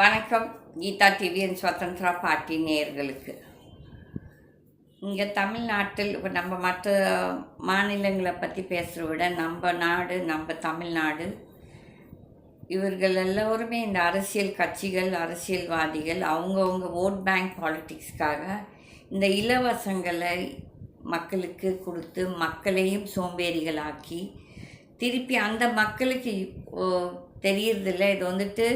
வணக்கம். கீதா டிவியின் சுதந்திரா பார்ட்டி நேயர்களுக்கு. இங்கே தமிழ்நாட்டில் இப்போ நம்ம மற்ற மாநிலங்களை பற்றி பேசுகிறத விட நம்ம நாடு, நம்ம தமிழ்நாடு, இவர்கள் எல்லோருமே இந்த அரசியல் கட்சிகள், அரசியல்வாதிகள் அவங்கவுங்க ஓட் பேங்க் பாலிட்டிக்ஸ்க்காக இந்த இலவசங்களை மக்களுக்கு கொடுத்து மக்களையும் சோம்பேறிகளாக்கி திருப்பி அந்த மக்களுக்கு தெரியறதில்ல. இது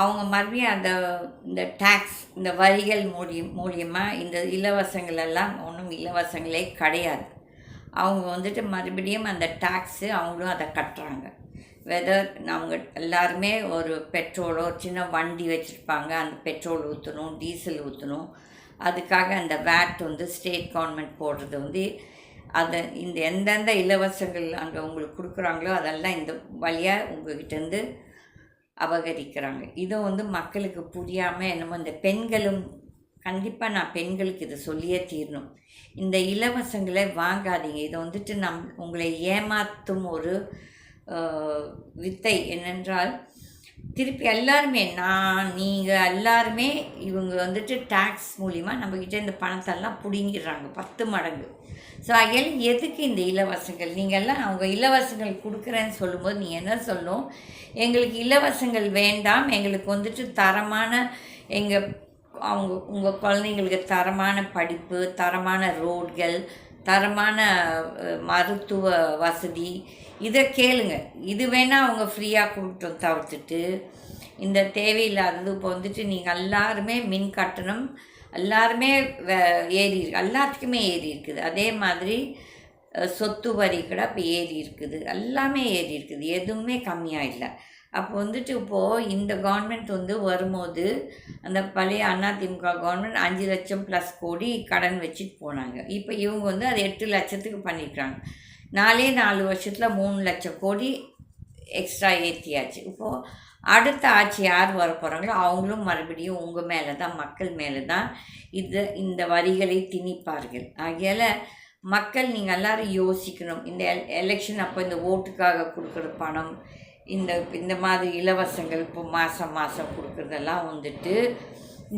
அவங்க மறுபடியும் இந்த டேக்ஸ், இந்த வரிகள் மூலியமாக இந்த இலவசங்கள் எல்லாம் ஒன்றும் இலவசங்களே கிடையாது. அவங்க மறுபடியும் அந்த டேக்ஸு அவங்களும் அதை கட்டுறாங்க. வெதர் அவங்க எல்லாருமே ஒரு பெட்ரோலோ சின்ன வண்டி வச்சுருப்பாங்க, அந்த பெட்ரோல் ஊற்றணும், டீசல் ஊற்றணும். அதுக்காக அந்த வேட் ஸ்டேட் கவர்மெண்ட் போடுறது அதை இந்த எந்தெந்த இலவசங்கள் அங்கே உங்களுக்கு கொடுக்குறாங்களோ அதெல்லாம் இந்த வழியாக உங்கள்கிட்டேருந்து அபகரிக்கிறாங்க. இதை மக்களுக்கு புரியாமல் என்னமோ இந்த பெண்களும் கண்டிப்பாக நான் பெண்களுக்கு இதை சொல்லியே தீரணும். இந்த இலவசங்களை வாங்காதீங்க. இதை உங்களை ஏமாற்றும் ஒரு வித்தை என்னென்றால், திருப்பி எல்லாருமே நீங்கள் எல்லாருமே இவங்க டேக்ஸ் மூலிமா நம்மக்கிட்ட இந்த பணத்தெல்லாம் பிடுங்கிடுறாங்க 10 மடங்கு. ஸோ அதில் எதுக்கு இந்த இலவசங்கள்? நீங்கள்லாம் அவங்க இலவசங்கள் கொடுக்குறேன்னு சொல்லும்போது நீங்கள் என்ன சொல்லணும்? எங்களுக்கு இலவசங்கள் வேண்டாம், எங்களுக்கு தரமான உங்கள் குழந்தைங்களுக்கு தரமான படிப்பு, தரமான ரோட்கள், தரமான மருத்துவ வசதி, இதை கேளுங்க. இது வேணால் அவங்க ஃப்ரீயாக கொடுத்தோம் தவிர்த்துட்டு இந்த தேவையில்லாதது. இப்போ நீங்கள் எல்லாருமே மின் கட்டணம் எல்லாருமே எல்லாத்துக்குமே ஏறி இருக்குது. அதே மாதிரி சொத்து வரி கூட இப்போ ஏறி இருக்குது, எல்லாமே ஏறி இருக்குது, எதுவுமே கம்மியாக இல்லை. அப்போ இப்போது இந்த கவர்மெண்ட் வரும்போது அந்த பழைய அதிமுக கவர்மெண்ட் 5 லட்சம் + கோடி கடன் வச்சுட்டு போனாங்க. இப்போ இவங்க அது 8 லட்சத்துக்கு பண்ணியிருக்காங்க. 4 வருஷத்தில் 3 லட்சம் கோடி எக்ஸ்ட்ரா ஏற்றியாச்சு. இப்போது அடுத்த ஆட்சி யார் வர போகிறாங்களோ அவங்களும் மறுபடியும் உங்கள் மேலே தான், மக்கள் மேலே தான் இந்த வரிகளை திணிப்பார்கள். ஆகையால் மக்கள் நீங்கள் எல்லோரும் யோசிக்கணும். இந்த எலெக்ஷன் அப்போ இந்த ஓட்டுக்காக கொடுக்குற பணம், இந்த மாதிரி இலவசங்கள் இப்போ மாதம் கொடுக்குறதெல்லாம்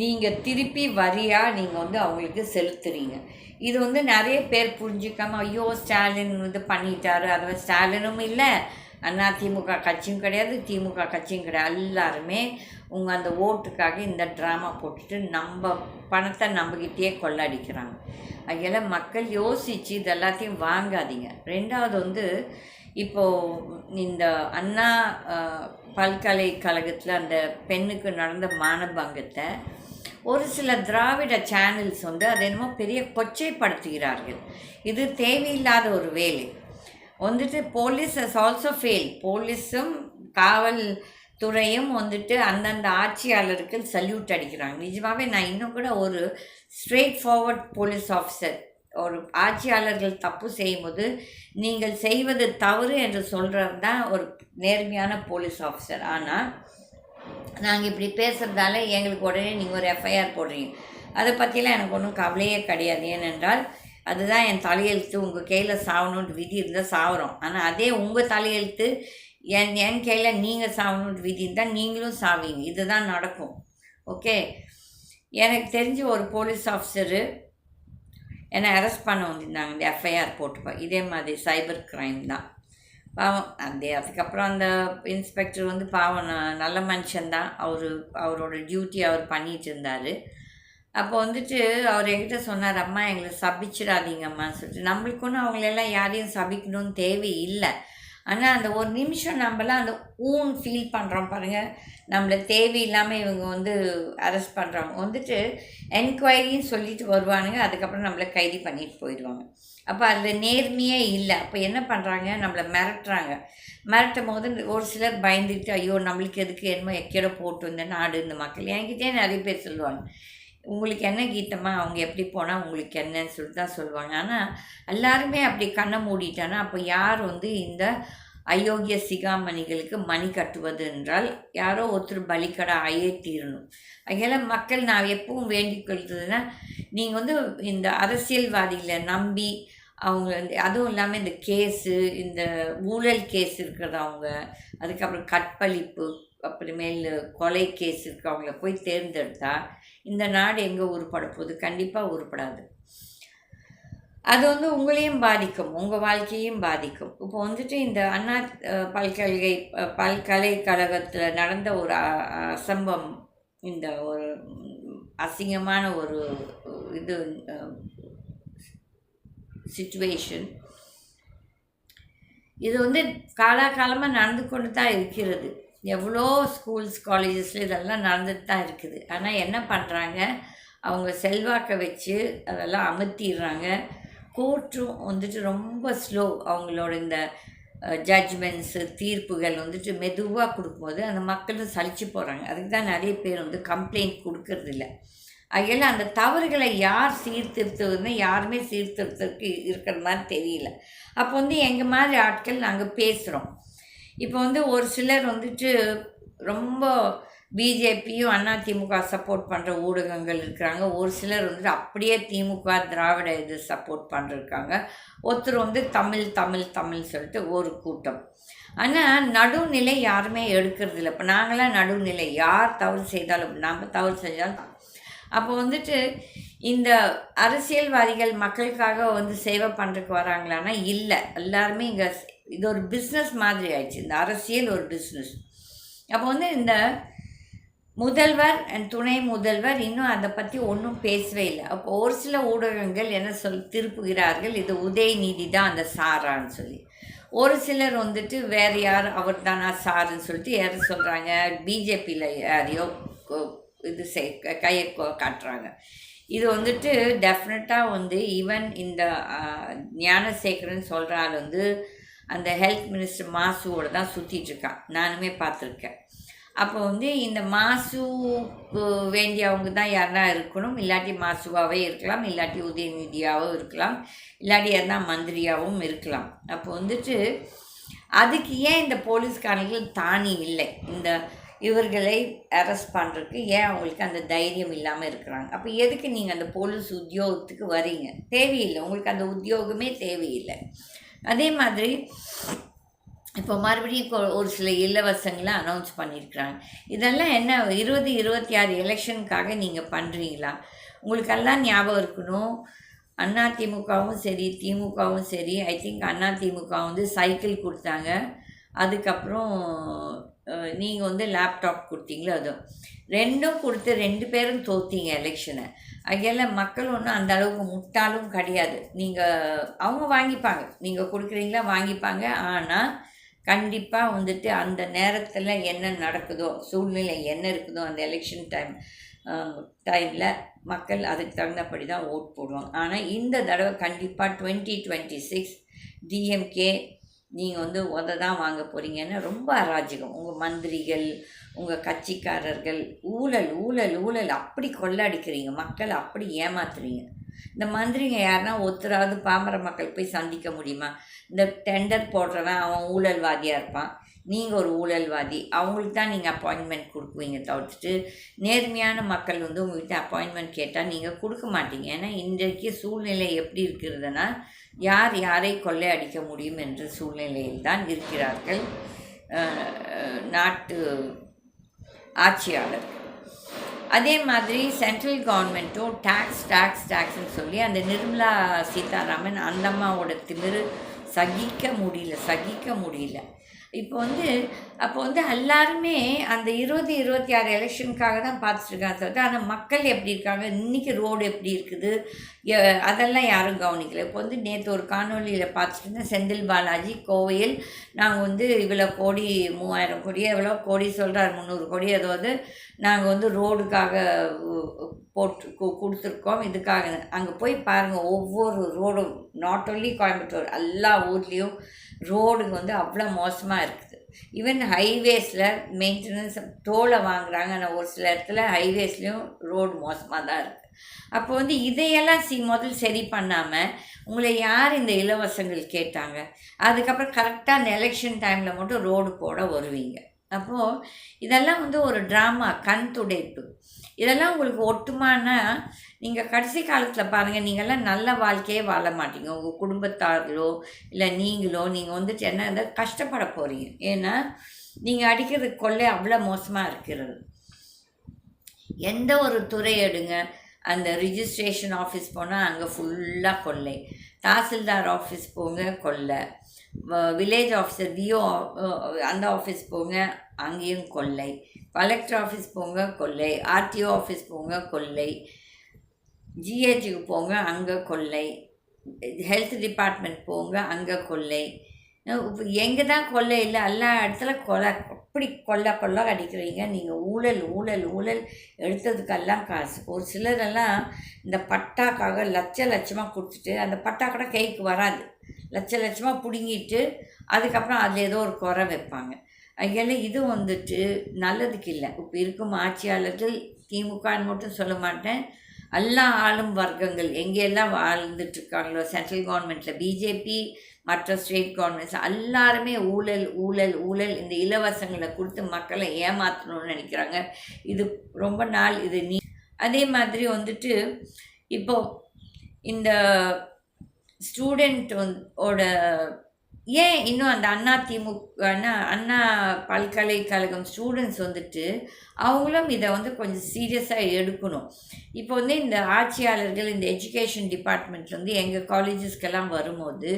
நீங்கள் திருப்பி வரியாக நீங்கள் அவங்களுக்கு செலுத்துறீங்க. இது நிறைய பேர் புரிஞ்சிக்காமல், ஐயோ ஸ்டாலின் பண்ணிட்டாரு, அது ஸ்டாலினும் இல்லை, அதிமுக கட்சியும் கிடையாது, திமுக கட்சியும் கிடையாது. எல்லாருமே உங்கள் அந்த ஓட்டுக்காக இந்த ட்ராமா போட்டுட்டு நம்ம பணத்தை நம்மகிட்டே கொள்ளடிக்கிறாங்க. அதில் மக்கள் யோசித்து இது எல்லாத்தையும் வாங்காதீங்க. ரெண்டாவது இப்போது இந்த அண்ணா பல்கலைக்கழகத்தில் அந்த பெண்ணுக்கு நடந்த மானபங்கத்தை ஒரு சில திராவிட சேனல்ஸ் அது என்னமோ பெரிய கொச்சைப்படுத்துகிறார்கள். இது தேவையில்லாத ஒரு வேலை. Police has also fail. போலீஸும் காவல்துறையும் அந்தந்த ஆட்சியாளருக்கு சல்யூட் அடிக்கிறாங்க. நிஜமாகவே நான் இன்னும் கூட ஒரு ஸ்ட்ரெயிட் ஃபார்வர்ட் போலீஸ் ஆஃபீஸர், ஒரு ஆட்சியாளர்கள் தப்பு செய்யும்போது நீங்கள் செய்வது தவறு என்று சொல்கிறது தான் ஒரு நேர்மையான போலீஸ் ஆஃபீஸர். ஆனால் நாங்கள் இப்படி பேசுகிறதால எங்களுக்கு உடனே நீங்கள் ஒரு எஃப்ஐஆர் போடுறீங்க. அதை பற்றிலாம் எனக்கு ஒன்றும் கவலையே கிடையாது. ஏனென்றால் அதுதான் என் தலையெழுத்து. உங்கள் கையில் சாகணுன்ற விதி இருந்தால் சாகுறோம். ஆனால் அதே உங்கள் தலையெழுத்து என் கையில் நீங்கள் சாகணுன்ற விதி இருந்தால் நீங்களும் சாவீங்க. இதுதான் நடக்கும். ஓகே, எனக்கு தெரிஞ்ச ஒரு போலீஸ் ஆஃபீஸரு என்னை அரெஸ்ட் பண்ண வந்திருந்தாங்க. இந்த எஃப்ஐஆர் போட்டுப்பா, இதே மாதிரி சைபர் க்ரைம் தான். பாவம் அதுக்கப்புறம் அந்த இன்ஸ்பெக்டர் பாவம் நல்ல மனுஷன்தான். அவரோட டியூட்டி அவர் பண்ணிகிட்டு இருந்தார். அப்போ அவர் என்கிட்ட சொன்னார், அம்மா எங்களை சபிச்சிடாதீங்கம்மான்னு சொல்லிட்டு. நம்மளுக்கு ஒன்றும் அவங்களெல்லாம் யாரையும் சபிக்கணும்னு தேவையில்லை. ஆனால் அந்த ஒரு நிமிஷம் நம்மளாம் அந்த ஃபீல் பண்ணுறோம் பாருங்கள். நம்மளை தேவையில்லாமல் இவங்க அரெஸ்ட் பண்ணுறவங்க என்கொயரின்னு சொல்லிட்டு வருவானுங்க. அதுக்கப்புறம் நம்மளை கைது பண்ணிட்டு போயிடுவாங்க. அப்போ அதில் நேர்மையே இல்லை. அப்போ என்ன பண்ணுறாங்க, நம்மளை மிரட்டுறாங்க. மிரட்டும் போது ஒரு சிலர் பயந்துட்டு, ஐயோ நம்மளுக்கு எதுக்கு என்னமோ எக்கேடோ போட்டு இந்த நாடு, இந்த மக்கள் என்கிட்டே நிறைய பேர் சொல்லுவாங்க, உங்களுக்கு என்ன கீதமா, அவங்க எப்படி போனால் உங்களுக்கு என்னன்னு சொல்லிட்டு தான் சொல்லுவாங்க. ஆனால் எல்லாருமே அப்படி கண்ணை மூடிட்டானா அப்போ யார் இந்த அயோக்கிய சிகாமணிகளுக்கு மணி கட்டுவது என்றால் யாரோ ஒருத்தர் பலிக்கடை ஆயே தீரணும். அதனால் மக்கள் நான் எப்பவும் வேண்டிக் கொள்கிறதுனா, நீங்கள் இந்த அரசியல்வாதிகளை நம்பி அவங்க அதுவும் இல்லாமல் இந்த கேஸு, இந்த ஊழல் கேஸ் இருக்கிறது, அவங்க அதுக்கப்புறம் கற்பழிப்பு, அப்புறமேல் கொலை கேஸ் இருக்கவங்கள போய் தேர்ந்தெடுத்தா இந்த நாடு எங்கே உருப்பட போகுது? கண்டிப்பாக உருப்படாது. அது வந்து உங்களையும் பாதிக்கும், உங்கள் வாழ்க்கையும் பாதிக்கும். இப்போ வந்துட்டு இந்த அண்ணா பல்கலைக்கழகத்தில் நடந்த ஒரு அசம்பவம், இந்த ஒரு அசிங்கமான ஒரு இது சிச்சுவேஷன், இது வந்து காலாகாலமாக நடந்து கொண்டு தான் இருக்கிறது. எவ்வளோ ஸ்கூல்ஸ் காலேஜஸில் இதெல்லாம் நடந்துட்டு தான் இருக்குது. ஆனால் என்ன பண்ணுறாங்க, அவங்க செல்வாக்கை வச்சு அதெல்லாம் அமர்த்திடுறாங்க. கோர்ட்டும் வந்துட்டு ரொம்ப ஸ்லோ. அவங்களோட இந்த ஜட்ஜ்மெண்ட்ஸு தீர்ப்புகள் வந்துட்டு மெதுவாக கொடுக்கும்போது அந்த மக்களும் சலிச்சு போகிறாங்க. அதுக்கு தான் நிறைய பேர் வந்து கம்ப்ளைண்ட் கொடுக்கறதில்ல. அதில் அந்த தவறுகளை யார் சீர்திருத்துவதுன்னு யாருமே சீர்திருத்தத்துக்கு இருக்கிற மாதிரி தெரியல. அப்போ வந்து எங்கள் மாதிரி ஆட்கள் நாங்கள் பேசுகிறோம். இப்போ வந்து ஒரு சிலர் வந்துட்டு ரொம்ப பிஜேபியும் அதிமுக சப்போர்ட் பண்ணுற ஊடகங்கள் இருக்கிறாங்க. ஒரு சிலர் வந்துட்டு அப்படியே திமுக திராவிட இது சப்போர்ட் பண்ணுறாங்க. ஒருத்தர் வந்து தமிழ் சொல்லிட்டு ஒரு கூட்டம். ஆனால் நடுநிலை யாருமே எடுக்கிறதில்ல. இப்போ நாங்களாம் நடுநிலை, யார் தவறு செய்தாலும் நாம் தவறு செஞ்சாலும். அப்போ வந்துட்டு இந்த அரசியல்வாதிகள் மக்களுக்காக வந்து சேவை பண்ணுறதுக்கு வராங்களான்னா இல்லை. எல்லாருமே இங்கே இது ஒரு பிஸ்னஸ் மாதிரி ஆயிடுச்சு. இந்த அரசியல் ஒரு பிஸ்னஸ். அப்போ வந்து இந்த முதல்வர் அண்ட் துணை முதல்வர் இன்னும் அதை பற்றி ஒன்றும் பேசவே இல்லை. அப்போ ஒரு சில ஊடகங்கள் என்ன திருப்புகிறார்கள், இது உதயநிதி தான் அந்த சாரான்னு சொல்லி. ஒரு சிலர் வந்துட்டு வேறு யார் அவர் தானா சாருன்னு சொல்லிட்டு யார் சொல்கிறாங்க, பிஜேபியில் யாரையோ இது கையை காட்டுறாங்க. இது வந்துட்டு டெஃபினட்டாக வந்து ஈவன் இந்த ஞானசேகரன் சொல்கிற ஆள் வந்து அந்த ஹெல்த் மினிஸ்டர் மாசுவோடு தான் சுற்றிட்டுருக்கான். நானுமே பார்த்துருக்கேன். அப்போ வந்து இந்த மாசுக்கு வேண்டியவங்க தான் யாருனா இருக்கணும். இல்லாட்டி மாசுவாகவே இருக்கலாம், இல்லாட்டி உதயநிதியாகவும் இருக்கலாம், இல்லாட்டி யாருனா மந்திரியாகவும் இருக்கலாம். அப்போ வந்துட்டு அதுக்கு ஏன் இந்த போலீஸ்காரர்கள் தானி இல்லை, இந்த இவர்களை அரெஸ்ட் பண்ணுறதுக்கு ஏன் அவங்களுக்கு அந்த தைரியம் இல்லாமல் இருக்கிறாங்க? அப்போ எதுக்கு நீங்கள் அந்த போலீஸ் உத்தியோகத்துக்கு வரீங்க? தேவையில்லை, உங்களுக்கு அந்த உத்தியோகமே தேவையில்லை. அதே மாதிரி இப்போ மறுபடியும் ஒரு சில இலவசங்களை அனௌன்ஸ் பண்ணியிருக்கிறாங்க. இதெல்லாம் என்ன 2026 எலெக்ஷனுக்காக நீங்கள் பண்ணுறீங்களா? உங்களுக்கெல்லாம் ஞாபகம் இருக்கணும், அதிமுகவும் சரி திமுகவும் சரி, ஐ திங்க் அதிமுக வந்து சைக்கிள் கொடுத்தாங்க. அதுக்கப்புறம் நீங்கள் வந்து லேப்டாப் கொடுத்தீங்களோ, அதுவும் ரெண்டும் கொடுத்து 2 பேரும் தோற்றீங்க எலெக்ஷனை. அங்கெல்லாம் மக்கள் ஒன்றும் அந்த அளவுக்கு முட்டாலும் கிடையாது. அவங்க வாங்கிப்பாங்க, நீங்கள் கொடுக்குறீங்களா வாங்கிப்பாங்க. ஆனால் கண்டிப்பாக வந்துட்டு அந்த நேரத்தில் என்ன நடக்குதோ, சூழ்நிலை என்ன இருக்குதோ, அந்த எலெக்ஷன் டைமில் மக்கள் அதுக்கு தகுந்தபடி தான் ஓட் போடுவாங்க. ஆனால் இந்த தடவை கண்டிப்பாக 2026 டிஎம்கே நீங்கள் வந்து தான் வாங்க போகிறீங்கன்னா ரொம்ப அராஜகம். உங்கள் மந்திரிகள், உங்கள் கட்சிக்காரர்கள் ஊழல் ஊழல் ஊழல் அப்படி கொள்ளடிக்கிறீங்க, மக்களை அப்படி ஏமாத்துறீங்க. இந்த மந்திரிங்க யாருன்னா ஒருத்தராவது பாமர மக்கள் போய் சந்திக்க முடியுமா? இந்த டெண்டர் போடுறவன் அவன் ஊழல்வாதியாக இருப்பான், நீங்கள் ஒரு ஊழல்வாதி, அவங்களுக்கு தான் நீங்கள் அப்பாயின்மெண்ட் கொடுக்குவீங்க தவிர்த்துட்டு நேர்மையான மக்கள் வந்து உங்கள்கிட்ட அப்பாயின்மெண்ட் கேட்டால் நீங்கள் கொடுக்க மாட்டீங்க. ஏன்னா இன்றைக்கு சூழ்நிலை எப்படி இருக்கிறதுனா யார் யாரை கொள்ளை அடிக்க முடியும் என்ற சூழ்நிலையில் தான் இருக்கிறார்கள் நாட்டு ஆட்சியாளர்கள். அதே மாதிரி சென்ட்ரல் கவர்மெண்ட்டும் டேக்ஸ்ன்னு சொல்லி அந்த நிர்மலா சீதாராமன் அந்த அம்மாவோட திமிரு சகிக்க முடியல. அப்போ வந்து எல்லாருமே அந்த 2026 எலெக்ஷனுக்காக தான் பார்த்துட்ருக்காங்க சொல்லிட்டு, ஆனால் மக்கள் எப்படி இருக்காங்க, இன்றைக்கி ரோடு எப்படி இருக்குது, அதெல்லாம் யாரும் கவனிக்கலை. இப்போ வந்து நேற்று ஒரு காணொலியில் பார்த்துட்டு இருந்தேன், செந்தில் பாலாஜி கோவையில் நாங்கள் வந்து இவ்வளோ கோடி 3000 கோடி எவ்வளோ கோடி சொல்கிறார், 300 கோடி ஏதாவது நாங்கள் வந்து ரோடுக்காக கொடுத்துருக்கோம். இதுக்காக அங்கே போய் பாருங்கள், ஒவ்வொரு ரோடும் நாட் ஒன்லி கோயம்புத்தூர், எல்லா ஊர்லேயும் ரோடுங்க வந்து அவ்வளோ மோசமாக இருக்குது. ஈவன் ஹைவேஸில் மெயின்டெனன்ஸ் டோலை வாங்குகிறாங்க, ஆனால் ஒரு சில இடத்துல ஹைவேஸ்லேயும் ரோடு மோசமாக தான் இருக்குது. அப்போ வந்து இதையெல்லாம் முதல் சரி பண்ணாமல் உங்களை யார் இந்த இலவசங்கள் கேட்டாங்க? அதுக்கப்புறம் கரெக்டாக அந்த எலெக்ஷன் டைமில் மட்டும் ரோடு போட வருவீங்க. அப்போது இதெல்லாம் வந்து ஒரு ட்ராமா, கண் துடைப்பு. இதெல்லாம் உங்களுக்கு ஒட்டுமானா நீங்கள் கடைசி காலத்தில் பாருங்கள், நீங்கள்லாம் நல்ல வாழ்க்கையே வாழ மாட்டீங்க. உங்கள் குடும்பத்தார்களோ இல்லை நீங்கள் வந்துட்டு என்ன கஷ்டப்பட போகிறீங்க. ஏன்னா நீங்கள் அடிக்கிறது கொள்ளை அவ்வளோ மோசமாக இருக்கிறது. எந்த ஒரு துறை எடுங்க, அந்த ரிஜிஸ்ட்ரேஷன் ஆஃபீஸ் போனால் அங்கே ஃபுல்லாக கொள்ளை, தாசில்தார் ஆஃபீஸ் போங்க கொள்ளை, வில்லேஜ் ஆஃபீஸர் விஓ அந்த ஆஃபீஸ் போங்க அங்கேயும் கொள்ளை, கலெக்டர் ஆஃபீஸ் போங்க கொள்ளை, ஆர்டிஓ ஆஃபீஸ் போங்க கொள்ளை, ஜிஹெச்சுக்கு போங்க அங்கே கொள்ளை, ஹெல்த் டிபார்ட்மெண்ட் போங்க அங்கே கொள்ளை. இப்போ எங்கே தான் கொள்ளை இல்லை, எல்லா இடத்துல கொலை, அப்படி கொள்ளை அடிக்கிறீங்க நீங்கள். ஊழல் ஊழல் ஊழல், எடுத்ததுக்கெல்லாம் காசு. ஒரு சிலரெல்லாம் இந்த பட்டாக்காக லட்சமாக கொடுத்துட்டு அந்த பட்டா கூட கைக்கு வராது, லட்சமாக பிடுங்கிட்டு அதுக்கப்புறம் அதில் ஏதோ ஒரு குறை வைப்பாங்க. அதனால இது வந்துட்டு நல்லதுக்கு இல்லை. இப்போ இருக்கும் ஆட்சியாளர்கள், திமுகன்னு மட்டும் சொல்ல மாட்டேன், எல்லா ஆளும் வர்க்கங்கள் எங்கெல்லாம் வாழ்ந்துட்டுருக்காங்களோ, சென்ட்ரல் கவர்மெண்ட்டில் பிஜேபி, மற்ற ஸ்டேட் கவர்மெண்ட்ஸ் எல்லாருமே ஊழல் ஊழல் ஊழல், இந்த இலவசங்களை கொடுத்து மக்களை ஏமாற்றணும்னு நினைக்கிறாங்க. இது ரொம்ப நாள் இது அதே மாதிரி வந்துட்டு இப்போது இந்த ஸ்டூடெண்ட் ஓட ஏன் இன்னும் அந்த அண்ணா பல்கலைக்கழகம் ஸ்டூடெண்ட்ஸ் வந்துட்டு அவங்களும் இதை வந்து கொஞ்சம் சீரியஸாக எடுக்கணும். இப்போ வந்து இந்த ஆட்சியாளர்கள், இந்த எஜுகேஷன் டிபார்ட்மெண்ட் வந்து எங்கள் காலேஜஸ்க்கெல்லாம் வரும்போது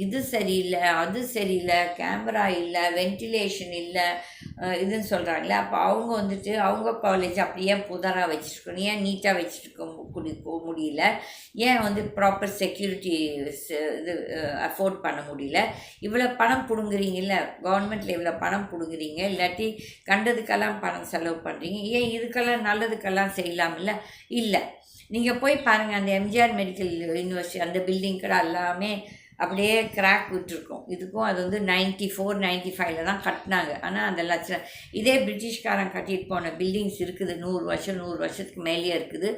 இது சரியில்லை, அது சரியில்லை, கேமரா இல்லை, வென்டிலேஷன் இல்லை, இதுன்னு சொல்கிறாங்களே. அப்போ அவங்க வந்துட்டு அவங்க காலேஜ் அப்படியே புதராக வச்சுருக்கணும், ஏன் நீட்டாக வச்சுருக்க முடியல, ஏன் வந்து ப்ராப்பர் செக்யூரிட்டி இது அஃபோர்ட் பண்ண முடியல, இவ்வளோ பணம் பிடுங்குறீங்கல்ல, கவர்மெண்ட்டில் இவ்வளோ பணம் பிடுங்குறீங்க, இல்லாட்டி கண்டதுக்கெல்லாம் பணம் செலவு பண்ணுறீங்க, ஏன் இதுக்கெல்லாம் நல்லதுக்கெல்லாம் செய்யலாமில்ல? இல்லை, நீங்கள் போய் பாருங்கள், அந்த எம்ஜிஆர் மெடிக்கல் யூனிவர்சிட்டி அந்த பில்டிங் கூட எல்லாமே அப்படியே கிராக் விட்டுருக்கோம். இதுக்கும் அது வந்து 94, 95 தான் கட்டினாங்க. ஆனால் அந்த லட்சம் இதே பிரிட்டிஷ்காரன் கட்டிட்டு போன பில்டிங்ஸ் இருக்குது, 100 வருஷத்துக்கு மேலேயே இருக்குது,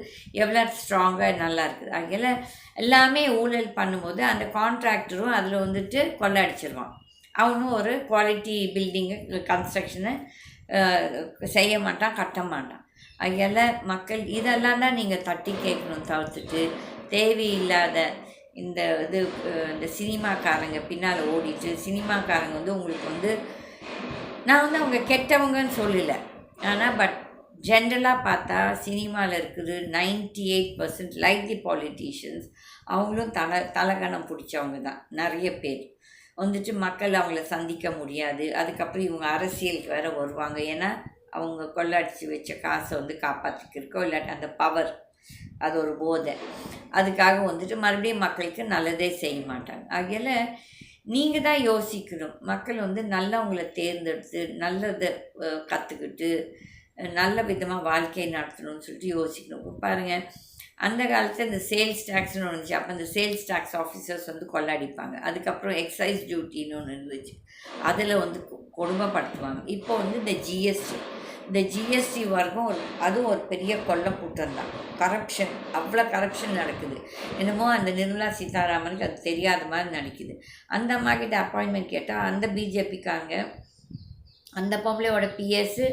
எவ்வளோ ஸ்ட்ராங்காக நல்லா இருக்குது. அதனால் எல்லாமே ஊழல் பண்ணும்போது அந்த கான்ட்ராக்டரும் அதில் வந்துட்டு கொள்ளை அடிச்சிருவான். அவனும் ஒரு குவாலிட்டி பில்டிங்கு கன்ஸ்ட்ரக்ஷனை செய்ய மாட்டான், கட்ட மாட்டான். அதனால் மக்கள் இதெல்லாம் தான் நீங்கள் தட்டி கேட்கணும், தவிர்த்துட்டு தேவையில்லாத இந்த சினிமாக்காரங்க பின்னால் ஓடிட்டு, சினிமாக்காரங்க வந்து உங்களுக்கு வந்து, நான் வந்து அவங்க கெட்டவங்கன்னு சொல்லலை, ஆனால் பட் ஜென்ரலாக பார்த்தா சினிமாவில் இருக்குது 98% லைக் தி பாலிட்டிஷியன்ஸ், அவங்களும் தலகணம் பிடிச்சவங்க தான் நிறைய பேர். வந்துட்டு மக்கள் அவங்கள சந்திக்க முடியாது, அதுக்கப்புறம் இவங்க அரசியலுக்கு வேறு வருவாங்க, ஏன்னா அவங்க கொள்ளடிச்சு வச்ச காசை வந்து காப்பாற்றிக்கிருக்கோ, இல்லாட்டி அந்த பவர், அது ஒரு போதை, அதுக்காக வந்துட்டு மறுபடியும் மக்களுக்கு நல்லதே செய்ய மாட்டாங்க. ஆகையால் நீங்கள் தான் யோசிக்கணும், மக்கள் வந்து நல்லவங்களை தேர்ந்தெடுத்து நல்லதை கற்றுக்கிட்டு நல்ல விதமாக வாழ்க்கையை நடத்தணும்னு சொல்லிட்டு யோசிக்கணும். பாருங்கள், அந்த காலத்தில் இந்த சேல்ஸ் டேக்ஸ்னு ஒன்று இருந்துச்சு. அப்போ இந்த சேல்ஸ் டேக்ஸ் ஆஃபீஸர்ஸ் வந்து கொள்ளடிப்பாங்க. அதுக்கப்புறம் எக்ஸைஸ் டியூட்டின்னு ஒன்று இருந்துச்சு, அதில் வந்து கொடுமைப்படுத்துவாங்க. இப்போ வந்து இந்த ஜிஎஸ்டி வர்க்கம் அதுவும் ஒரு பெரிய கொள்ளை கூட்டம் தான். கரப்ஷன், அவ்வளோ கரப்ஷன் நடக்குது. என்னமோ அந்த நிர்மலா சீதாராமனுக்கு அது தெரியாத மாதிரி நடக்குது. அந்த அம்மாக்கிட்ட அப்பாயின்மெண்ட் கேட்டால் அந்த பிஜேபிக்காங்க அந்த பொம்பளையோட பிஎஸ்ஸு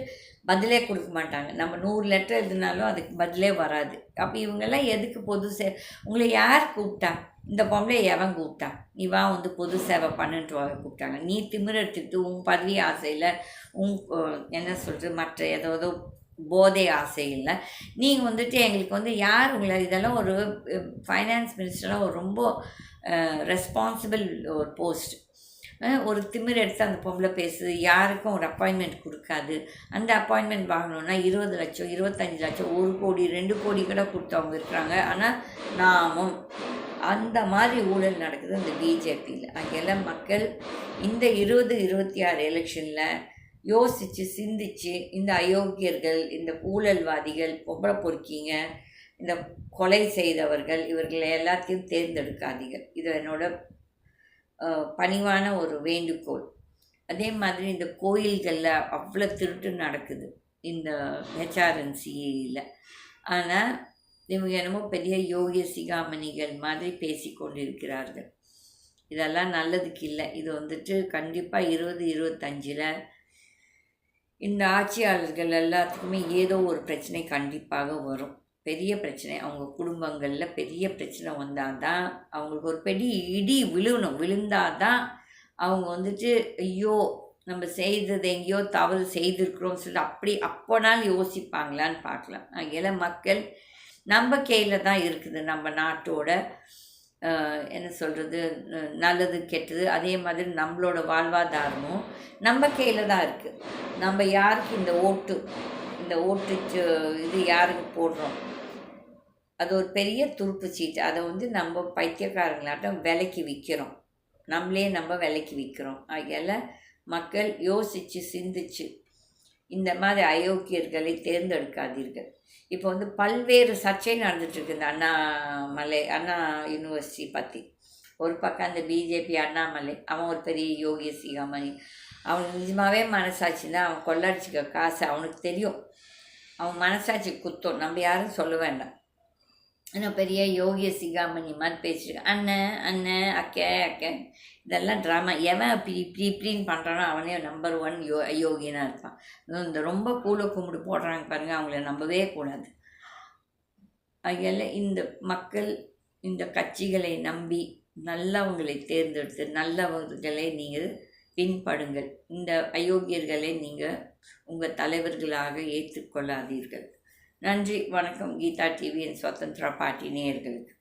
பதிலே கொடுக்க மாட்டாங்க. நம்ம 100 லெட்டர் எழுதினாலும் அதுக்கு பதிலே வராது. அப்போ இவங்கெல்லாம் எதுக்கு உங்களை யார் கூப்பிட்டா? இந்த பொம்பளை எவன் கூப்பிட்டா? நீ வா வந்து பொது சேவை பண்ணுன்ட்டு கூப்பிட்டாங்க. நீ திமிர எடுத்துக்கிட்டு உன் பதவி ஆசையில், என்ன சொல்கிறது, மற்ற ஏதோ போதை ஆசையில் நீங்கள் வந்துட்டு எங்களுக்கு வந்து யார் உங்களை, இதெல்லாம் ஒரு ஃபைனான்ஸ் மினிஸ்டராக ஒரு ரொம்ப ரெஸ்பான்சிபிள் ஒரு போஸ்ட். ஒரு திமிர் எடுத்து அந்த பொம்பளை பேசுது, யாருக்கும் ஒரு அப்பாயின்மெண்ட் கொடுக்காது. அந்த அப்பாயின்மெண்ட் வாங்கணுன்னா 20 லட்சம், 25 லட்சம், 1 கோடி, 2 கோடி கூட கொடுத்தவங்க இருக்கிறாங்க. ஆனால் நாமும் அந்த மாதிரி ஊழல் நடக்குது இந்த பிஜேபியில். அங்கெல்லாம் மக்கள் இந்த 2026 எலெக்ஷனில் யோசித்து சிந்தித்து இந்த அயோக்கியர்கள், இந்த ஊழல்வாதிகள், பொம்பளை பொறுக்கிங்க, இந்த கொலை செய்தவர்கள், இவர்களை எல்லாத்தையும் தேர்ந்தெடுக்காதீர்கள். இது என்னோட பணிவான ஒரு வேண்டுகோள். அதே மாதிரி இந்த கோயில்களில் அவ்வளோ திருட்டு நடக்குது இந்த ஹெச்ஆர்என்சியில். ஆனால் இவங்க என்னமோ பெரிய யோகிய சிகாமணிகள் மாதிரி பேசி கொண்டிருக்கிறார்கள். இதெல்லாம் நல்லதுக்கு இல்லை. இது வந்துட்டு கண்டிப்பாக 2025 இந்த ஆட்சியாளர்கள் எல்லாத்துக்குமே ஏதோ ஒரு பிரச்சனை கண்டிப்பாக வரும். பெரிய பிரச்சனை, அவங்க குடும்பங்களில் பெரிய பிரச்சனை வந்தால் தான், அவங்களுக்கு ஒரு பெரிய இடி விழுந்தால் தான் அவங்க வந்துட்டு ஐயோ நம்ம செய்தது எங்கேயோ தவறு செய்திருக்கிறோம் சொல்லி அப்படி அப்போனாலும் யோசிப்பாங்களான்னு பார்க்கலாம். ஆகையால் மக்கள் நம்ம கையில் தான் இருக்குது. நம்ம நாட்டோட என்ன சொல்கிறது, நல்லது கெட்டது, அதே மாதிரி நம்மளோட வாழ்வாதாரமும் நம்ம கையில் தான் இருக்குது. நம்ம யாருக்கு இந்த ஓட்டுக்கு இது யாருக்கு போடுறோம், அது ஒரு பெரிய துருப்பு சீட்டு. அதை நம்ம பைத்தியக்காரங்களாட்டம் விலைக்கு விற்கிறோம், நம்ம விலைக்கு விற்கிறோம். ஆகையால் மக்கள் யோசித்து சிந்திச்சு இந்த மாதிரி அயோக்கியர்களை தேர்ந்தெடுக்காதீர்கள். இப்போ பல்வேறு சர்ச்சை நடந்துட்டுருக்கு இந்த அண்ணா யூனிவர்சிட்டி பற்றி. ஒரு பக்கம் அந்த பிஜேபி அண்ணாமலை, அவன் ஒரு பெரிய யோகி சிகாமணி, அவனுக்கு நிஜமாகவே மனசாட்சி தான். அவன் கொள்ளடிச்சிக்க காசு அவனுக்கு தெரியும், அவன் மனசாட்சி குத்தம், நம்ம யாரும் சொல்ல வேண்டாம். இன்னும் பெரிய யோகிய சிகாமணி மாதிரி பேசிட்டு அண்ணன் அண்ணன் அக்கே இதெல்லாம் ட்ராமா. எவன் இப்படின்னு பண்ணுறானோ அவனே நம்பர் 1 அயோக்கியனாக இருப்பான். இந்த ரொம்ப கூலை கும்பிடு போடுறாங்க பாருங்கள், அவங்கள நம்பவே கூடாது. அதில் இந்த மக்கள் இந்த கட்சிகளை நம்பி நல்லவங்களை தேர்ந்தெடுத்து நல்லவர்களை நீங்கள் பின்படுங்கள். இந்த அயோக்கியர்களை நீங்கள் உங்கள் தலைவர்களாக ஏற்றுக்கொள்ளாதீர்கள். நன்றி, வணக்கம். கீதா டிவியின் சுதந்திரா பாட்டி நேயர்களுக்கு.